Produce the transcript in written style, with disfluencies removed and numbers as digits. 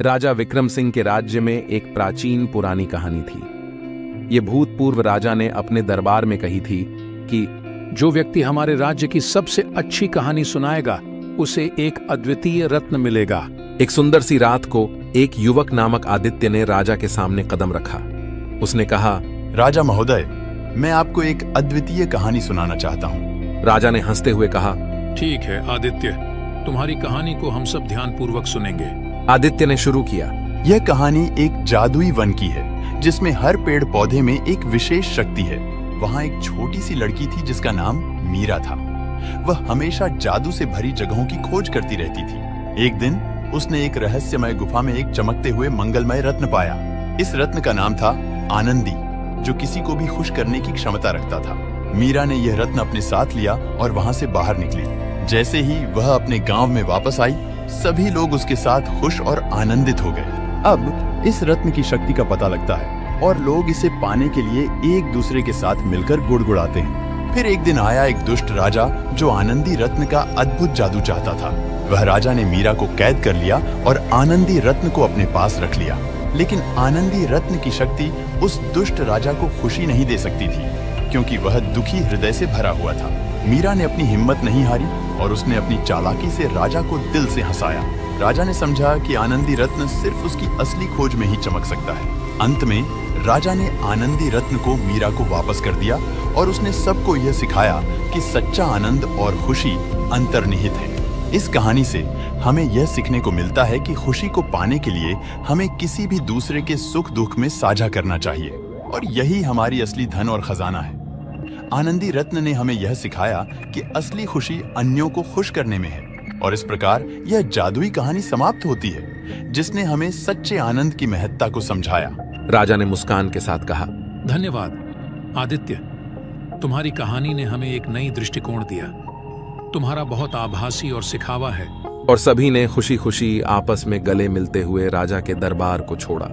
राजा विक्रम सिंह के राज्य में एक प्राचीन पुरानी कहानी थी। ये भूतपूर्व राजा ने अपने दरबार में कही थी कि जो व्यक्ति हमारे राज्य की सबसे अच्छी कहानी सुनाएगा उसे एक अद्वितीय रत्न मिलेगा। एक सुंदर सी रात को एक युवक नामक आदित्य ने राजा के सामने कदम रखा। उसने कहा, राजा महोदय, मैं आपको एक अद्वितीय कहानी सुनाना चाहता हूँ। राजा ने हंसते हुए कहा, ठीक है आदित्य, तुम्हारी कहानी को हम सब ध्यानपूर्वक सुनेंगे। आदित्य ने शुरू किया। यह कहानी एक जादुई वन की है जिसमें हर पेड़ पौधे में एक विशेष शक्ति है। वहाँ एक छोटी सी लड़की थी जिसका नाम मीरा था। वह हमेशा जादू से भरी जगहों की खोज करती रहती थी। एक दिन उसने एक रहस्यमय गुफा में एक चमकते हुए मंगलमय रत्न पाया। इस रत्न का नाम था आनंदी, जो किसी को भी खुश करने की क्षमता रखता था। मीरा ने यह रत्न अपने साथ लिया और वहां से बाहर निकली। जैसे ही वह अपने गांव में वापस आई, सभी लोग उसके साथ खुश और आनंदित हो गए। अब इस रत्न की शक्ति का पता लगता है और लोग इसे पाने के लिए एक दूसरे के साथ मिलकर गुड़गुड़ाते हैं। फिर एक दिन आया एक दुष्ट राजा जो आनंदी रत्न का अद्भुत जादू चाहता था। वह राजा ने मीरा को कैद कर लिया और आनंदी रत्न को अपने पास रख लिया। लेकिन आनंदी रत्न की शक्ति उस दुष्ट राजा को खुशी नहीं दे सकती थी, क्योंकि वह दुखी हृदय से भरा हुआ था। मीरा ने अपनी हिम्मत नहीं हारी और उसने अपनी चालाकी से राजा को दिल से हंसाया। राजा ने समझा कि आनंदी रत्न सिर्फ उसकी असली खोज में ही चमक सकता है। अंत में राजा ने आनंदी रत्न को मीरा को वापस कर दिया और उसने सबको यह सिखाया कि सच्चा आनंद और खुशी अंतर्निहित है। इस कहानी से हमें यह सीखने को मिलता है कि खुशी को पाने के लिए हमें किसी भी दूसरे के सुख दुख में साझा करना चाहिए, और यही हमारी असली धन और खजाना है। आनंदी रत्न ने हमें यह सिखाया कि असली खुशी अन्यों को खुश करने में है, और इस प्रकार यह जादुई कहानी समाप्त होती है जिसने हमें सच्चे आनंद की महत्ता को समझाया। राजा ने मुस्कान के साथ कहा, धन्यवाद आदित्य, तुम्हारी कहानी ने हमें एक नई दृष्टिकोण दिया। तुम्हारा बहुत आभासी और सिखावा है। और सभी ने खुशी खुशी आपस में गले मिलते हुए राजा के दरबार को छोड़ा।